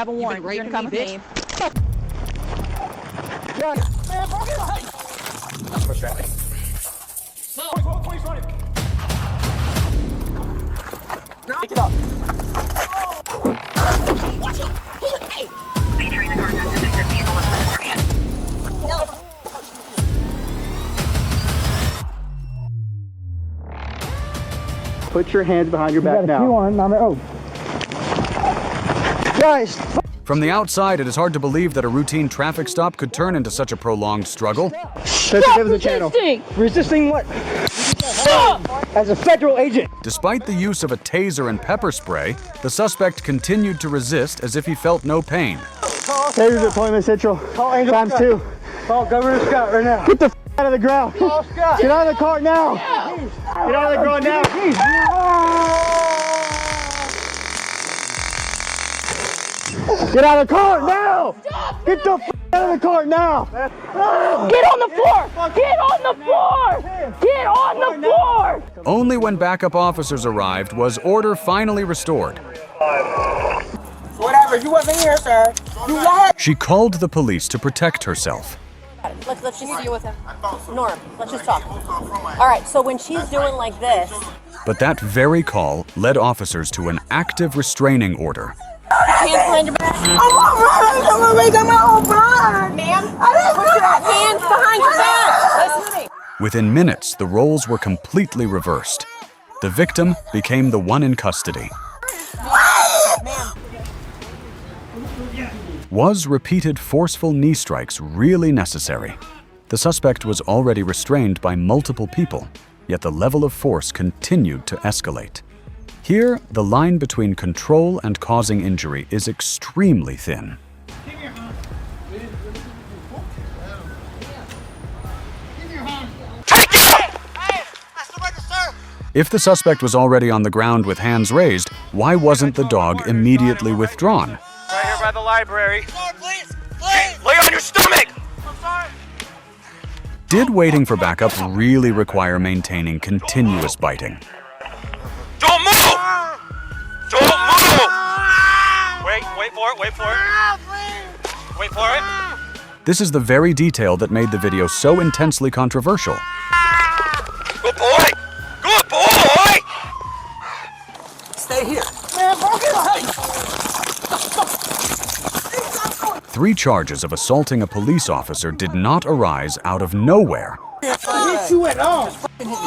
have a warrant. You're gonna come with me. Pick it up. Watch it. Hey. Put your hands behind your back now. Guys. From the outside, it is hard to believe that a routine traffic stop could turn into such a prolonged struggle. Stop resisting! Resisting what? As a federal agent. Despite the use of a taser and pepper spray, the suspect continued to resist as if he felt no pain. Taser deployment central. Times 2. Call Governor Scott right now. Get the out of the ground. Call Scott. Get out of the car now. Get out of the ground now. Get out of the car now! Get the out of the car now! Get on the floor! Get on the floor! Get on the floor! Only when backup officers arrived was order finally restored. Whatever, you wasn't here, sir. You lied. She called the police to protect herself. Let's just see you with him. Norm, let's just talk. All right, so when she's doing like this... But that very call led officers to an active restraining order. Hands behind your back. I'm gonna make my own blood. Ma'am, Hands behind your back. Listen to me. Within minutes, the roles were completely reversed. The victim became the one in custody. Was repeated forceful knee strikes really necessary? The suspect was already restrained by multiple people, yet the level of force continued to escalate. Here, the line between control and causing injury is extremely thin. If the suspect was already on the ground with hands raised, why wasn't the dog immediately withdrawn? Right here by the library. Please, please. Lay on your stomach! I'm sorry. Did waiting for backup really require maintaining continuous biting? Don't move! Don't move! Wait for it, wait for it. Wait for it. This is the very detail that made the video so intensely controversial. Good boy! Good boy! stay here. 3 charges of assaulting a police officer did not arise out of nowhere. I hit you at all.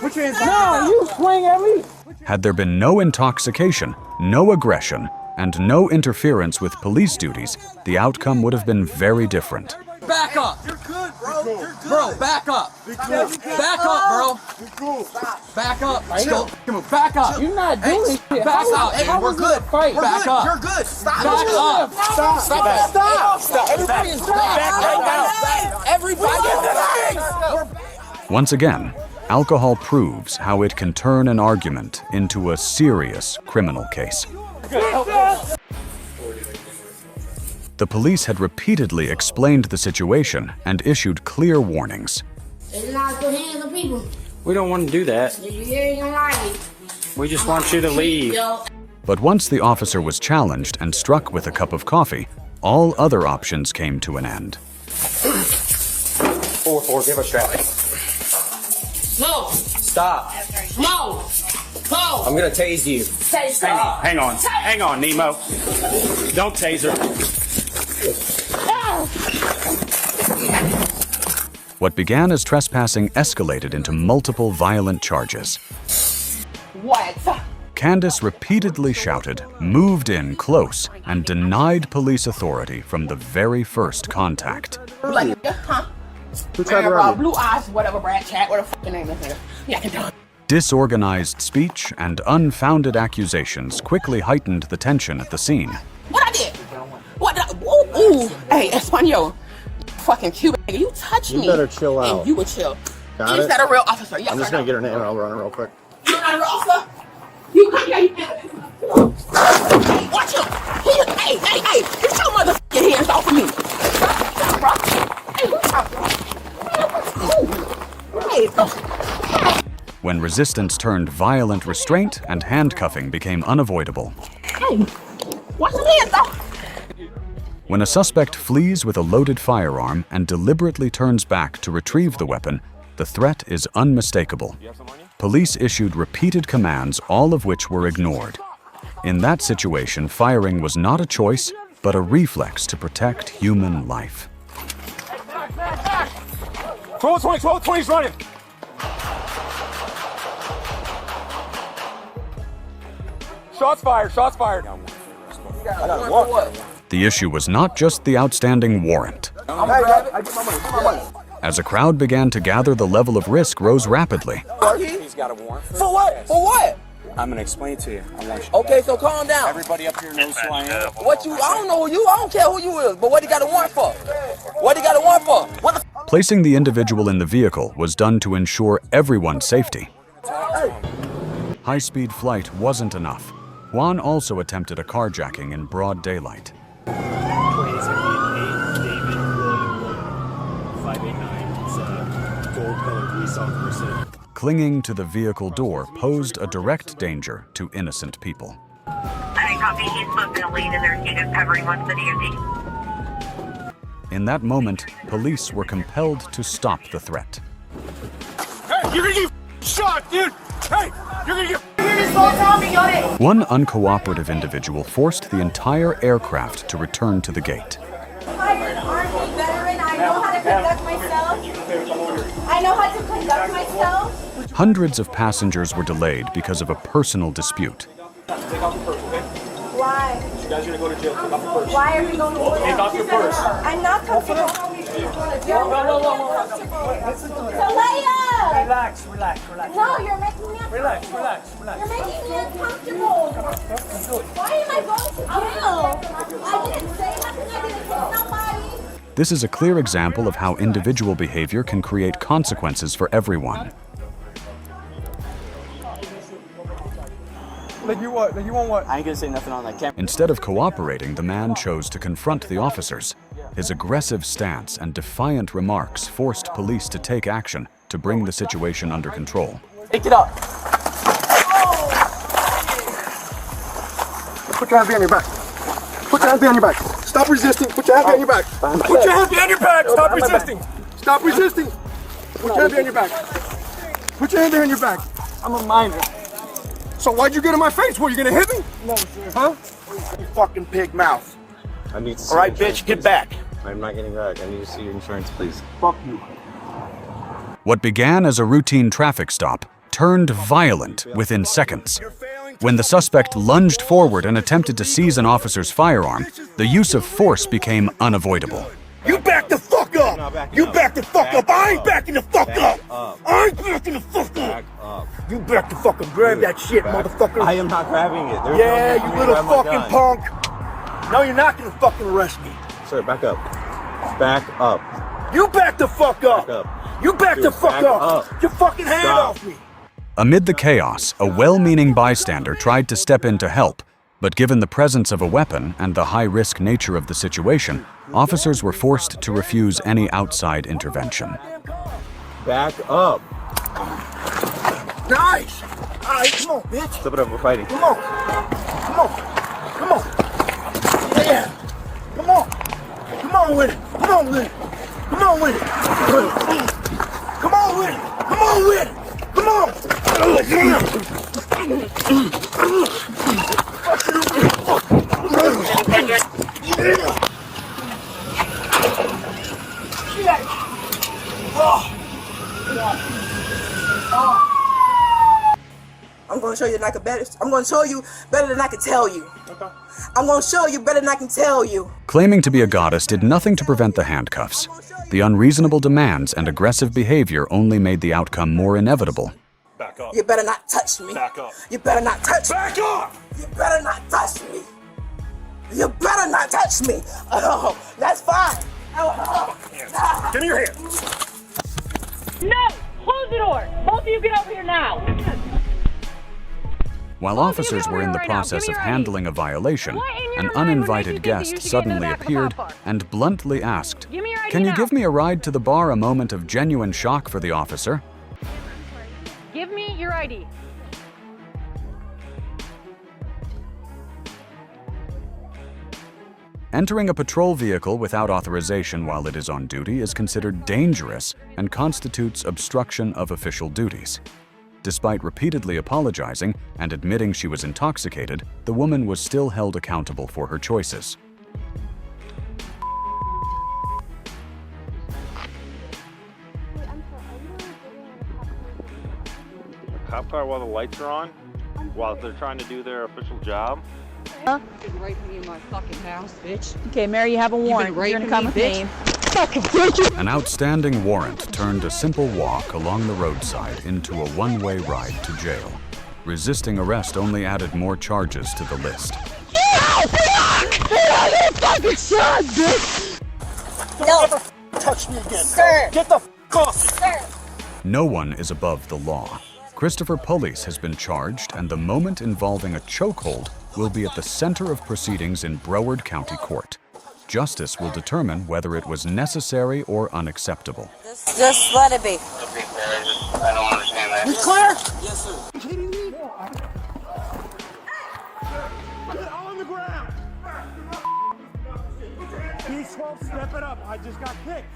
Put your hands no, you swing at me. Had there been no intoxication, no aggression, and no interference with police duties, the outcome would have been very different. Back up. You're good, bro. You're good. Bro, back up. Back up, bro. Back up. Come on, back up. You're not doing shit. Back up. Hey, we're good. Fight. Back up. You're good. Stop. Back up. Stop. Stop. Stop. Stop. Everybody is back right now. Everybody is back. Once again, alcohol proves how it can turn an argument into a serious criminal case. The police had repeatedly explained the situation and issued clear warnings. We don't want to do that. We just want you to leave. But once the officer was challenged and struck with a cup of coffee, all other options came to an end. 4-4, give us traffic. No. Stop. No. No. I'm gonna tase you. Hang on. Hang on, Nemo. Don't taser. What began as trespassing escalated into multiple violent charges. What? Candace repeatedly shouted, moved in close, and denied police authority from the very first contact. Like, huh? Who tried to rob you? Blue eyes, whatever, Brad Chat, what the fucking name is here. Yeah, I can do it. Disorganized speech and unfounded accusations quickly heightened the tension at the scene. What I did? What? Ooh. Hey, Espanol. Fucking Cuban nigga, you touch me. You better chill out. And you would chill. Got Is it? that a real officer? Yes, I'm just gonna get her name and I'll run it real quick. You're not a real officer? You come here, you can. Hey, watch him. Hey, get your motherfucking hands off of me. Stop, bro. Hey, what's up? Hey, When resistance turned violent, restraint and handcuffing became unavoidable. hey, watch your hands off. When a suspect flees with a loaded firearm and deliberately turns back to retrieve the weapon, the threat is unmistakable. Police issued repeated commands, all of which were ignored. In that situation, firing was not a choice, but a reflex to protect human life. 12-20's running. Shots fired, shots fired. The issue was not just the outstanding warrant. As a crowd began to gather, the level of risk rose rapidly. He's got a warrant. For what? For what? I'm gonna explain to you. Okay, so calm down. Everybody up here knows who I am. What you? I don't know who you. I don't care who you is. But what he got a warrant for? What he got a warrant for? What the? Placing the individual in the vehicle was done to ensure everyone's safety. High-speed flight wasn't enough. Juan also attempted a carjacking in broad daylight. 589. Gold-colored police officer. Clinging to the vehicle door posed a direct danger to innocent people. I copy. He's supposed to lead in their seat of covering once the DMV. In that moment, police were compelled to stop the threat. Hey, you're gonna get shot, dude! Hey, you're gonna get. One uncooperative individual forced the entire aircraft to return to the gate. I'm an Army veteran. I know how to conduct myself. I know how to conduct myself. Hundreds of passengers were delayed because of a personal dispute. Why? You guys are gonna go to jail. Take off your purse. Why are we going to jail? Take off your purse. I'm not comfortable. Talaya! Relax. No, you're making me Relax. You're making me uncomfortable. Why am I going to jail? I didn't say nothing. I didn't hit nobody. This is a clear example of how individual behavior can create consequences for everyone. Like you want what? I ain't gonna say nothing on that camera. Instead of cooperating, the man chose to confront the officers. His aggressive stance and defiant remarks forced police to take action to bring the situation under control. Pick it up. Put your hands behind your back. Put your hands behind your back. Stop resisting. Put your hands behind your back. Put your hands behind your back. Stop resisting. Stop resisting. Put your hands behind your back. Put your hands behind your back. I'm a minor. So why'd you get in my face? What, you gonna hit me? No, sir. Huh? You fucking pig mouth. I need to see All right, your bitch, insurance, get back. please. I'm not getting back. I need to see your insurance, please. Fuck you. What began as a routine traffic stop turned violent within seconds. When the suspect lunged forward and attempted to seize an officer's firearm, the use of force became unavoidable. You back the fuck up! You back the fuck up! I ain't backing the fuck up! I ain't backing the fuck up! You back the fuck up! Grab that shit, motherfucker! I am not grabbing it. There's Yeah, no you little grab my fucking gun. punk! No, you're not gonna fucking arrest me! Sir, back up. Back up. You back the fuck up! Back up. You back the Dude, fuck back up! up. Your fucking hand Stop. off me! Amid the chaos, a well-meaning bystander tried to step in to help, but given the presence of a weapon and the high-risk nature of the situation, officers were forced to refuse any outside intervention. Back up. Nice! Alright, come on, bitch! Step it up, we're fighting. Come on! Come on! Come on! Yeah! Come on! Come on with it! Come on with it! Come on with it! Come on with it! Come on with it! Come on! I'm gonna show you that I can better. I'm gonna show you better than I can tell you. Okay. I'm gonna show you better than I can tell you. Claiming to be a goddess did nothing to prevent the handcuffs. The unreasonable demands and aggressive behavior only made the outcome more inevitable. Back up. You better not touch me. Back up. You better not touch me. Back up! You better not touch me. You better not touch me. Oh, that's fine. Oh. Give me your hand. No! Close the door! Both of you get over here now! While officers were in the process of handling a violation, an uninvited guest suddenly appeared and bluntly asked, "Can you give me a ride to the bar?" A moment of genuine shock for the officer. Give me your ID. Entering a patrol vehicle without authorization while it is on duty is considered dangerous and constitutes obstruction of official duties. Despite repeatedly apologizing and admitting she was intoxicated, the woman was still held accountable for her choices. Cop car while the lights are on, while they're trying to do their official job. Huh? You been raping me in my fucking house, bitch. Okay, Mary, you have a warrant. You're gonna come with me. An outstanding warrant turned a simple walk along the roadside into a one-way ride to jail. Resisting arrest only added more charges to the list. No! Touch me again! Sir! Get the f*** off! Sir! No one is above the law. Christopher Pulis has been charged, and the moment involving a chokehold will be at the center of proceedings in Broward County Court. Justice will determine whether it was necessary or unacceptable. Just let it be. I don't understand that. You clear? Yes, sir. Kidding me? Get on the ground! B12, step it up. I just got kicked.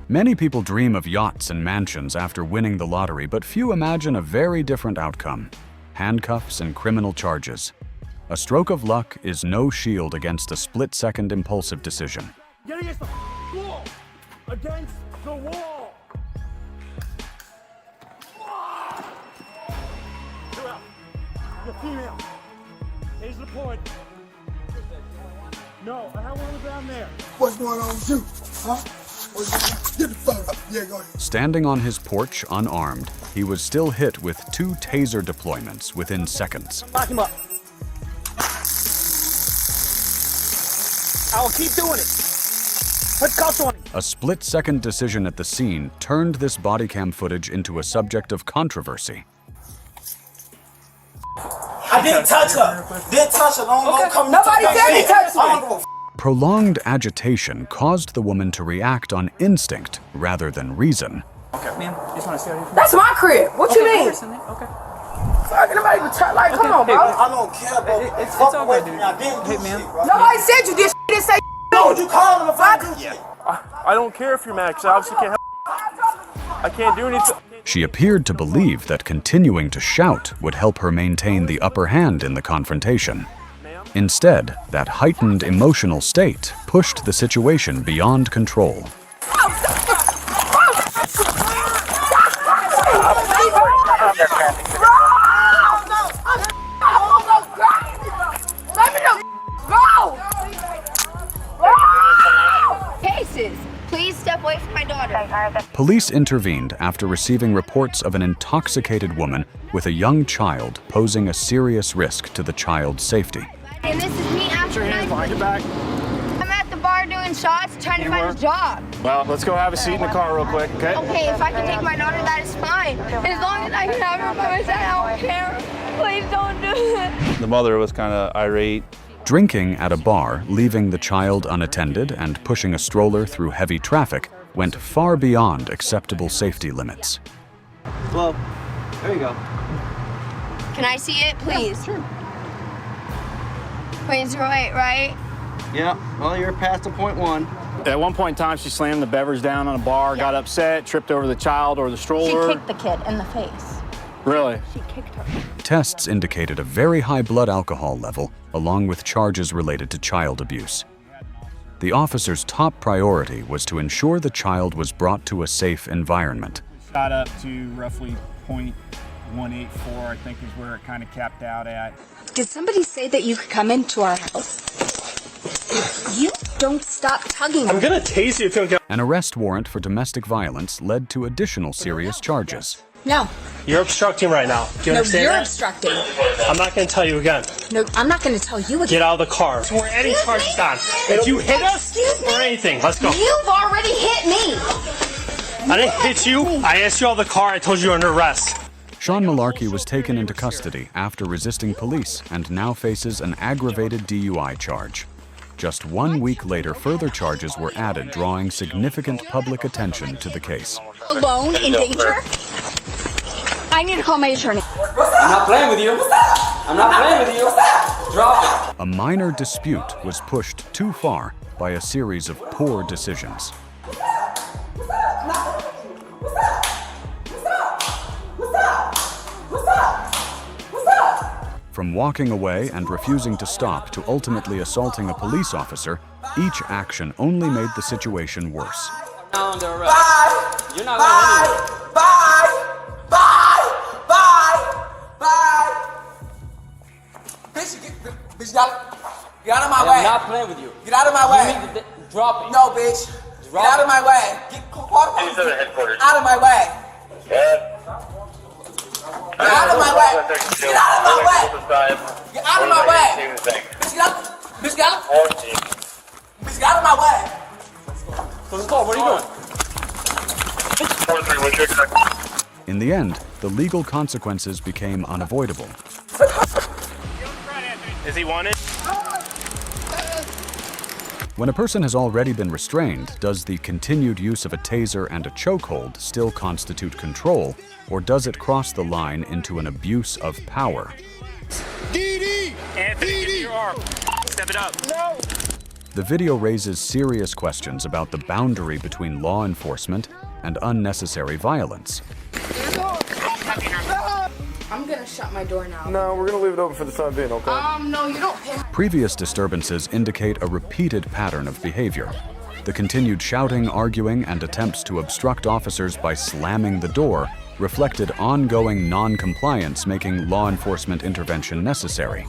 Many people dream of yachts and mansions after winning the lottery, but few imagine a very different outcome: handcuffs and criminal charges. A stroke of luck is no shield against a split-second impulsive decision. Get against the wall! Against the wall! You're out. You're female. Taser deployed. No, I have one down there. What's going on with you? Huh? Get the phone up. Yeah, go ahead. Standing on his porch unarmed, he was still hit with 2 taser deployments within seconds. Lock him up. I will keep doing it. Put cuffs on him. A split-second decision at the scene turned this body cam footage into a subject of controversy. I didn't touch her. Didn't touch her. Don't come. Nobody said you touched me. Prolonged agitation caused the woman to react on instinct rather than reason. Okay, ma'am, just want to see how you feel. That's my crib. What you mean? Okay. Fucking nobody even try. Like, come on, bro. I don't care, bro. It's all good, dude. Hey, man. Nobody said you did. Didn't say. No, you call him if I do shit. I don't care if you're mad, because I obviously can't help. I can't do anything. She appeared to believe that continuing to shout would help her maintain the upper hand in the confrontation. Instead, that heightened emotional state pushed the situation beyond control. Cases, please step away from my daughter. Police intervened after receiving reports of an intoxicated woman with a young child posing a serious risk to the child's safety. And this is me after Behind your back. I'm at the bar doing shots, trying to find a job. Well, let's go have a seat in the car real quick, okay? Okay, if I can take my daughter, that is fine. As long as I can have her by my side, I don't care. Please don't do it. The mother was kind of irate. Drinking at a bar, leaving the child unattended, and pushing a stroller through heavy traffic went far beyond acceptable safety limits. Well, there you go. Can I see it, please? Sure. 0.08, right? Yeah, well, you're past the .1. At one point in time, she slammed the beverage down on a bar, got upset, tripped over the child or the stroller. She kicked the kid in the face. Really? She kicked her. Tests indicated a very high blood alcohol level, along with charges related to child abuse. The officer's top priority was to ensure the child was brought to a safe environment. Shot up to roughly .184, I think is where it kind of capped out at. Did somebody say that you could come into our house? If you don't stop tugging. I'm gonna tase you if you don't get. An arrest warrant for domestic violence led to additional serious charges. No. You're obstructing right now. Do you understand you're that? obstructing. I'm not gonna tell you again. No, I'm not going to tell you again. Get out of the car. We're adding charges on. If you hit us or anything, let's go. You've already hit me. I didn't hit you. I asked you out of the car. I told you you're under arrest. Sean Malarkey was taken into custody after resisting police and now faces an aggravated DUI charge. Just 1 week later, further charges were added, drawing significant public attention to the case. Alone in danger? I need to call my attorney. I'm not playing with you. I'm not playing with you. Drop it. A minor dispute was pushed too far by a series of poor decisions. From walking away and refusing to stop to ultimately assaulting a police officer, each action only made the situation worse. Under arrest. You're not going anywhere. Bitch, get out of my way. I'm not playing with you. Get out of my way. You need to drop it. No, bitch. Get out of my way. Get out of my way. Get out of my way. Get out of my way. Get out of my way. Bitch, get out. Bitch, get out. Bitch, get out of my way. Let's go. What are you doing? In the end, the legal consequences became unavoidable. Is he wanted? When a person has already been restrained, does the continued use of a taser and a chokehold still constitute control, or does it cross the line into an abuse of power? Anthony, give me your arm. Step it up. No. The video raises serious questions about the boundary between law enforcement and unnecessary violence. I'm gonna shut my door now. No, we're gonna leave it open for the time being, okay? No, you don't pay. Previous disturbances indicate a repeated pattern of behavior. The continued shouting, arguing, and attempts to obstruct officers by slamming the door reflected ongoing non-compliance, making law enforcement intervention necessary.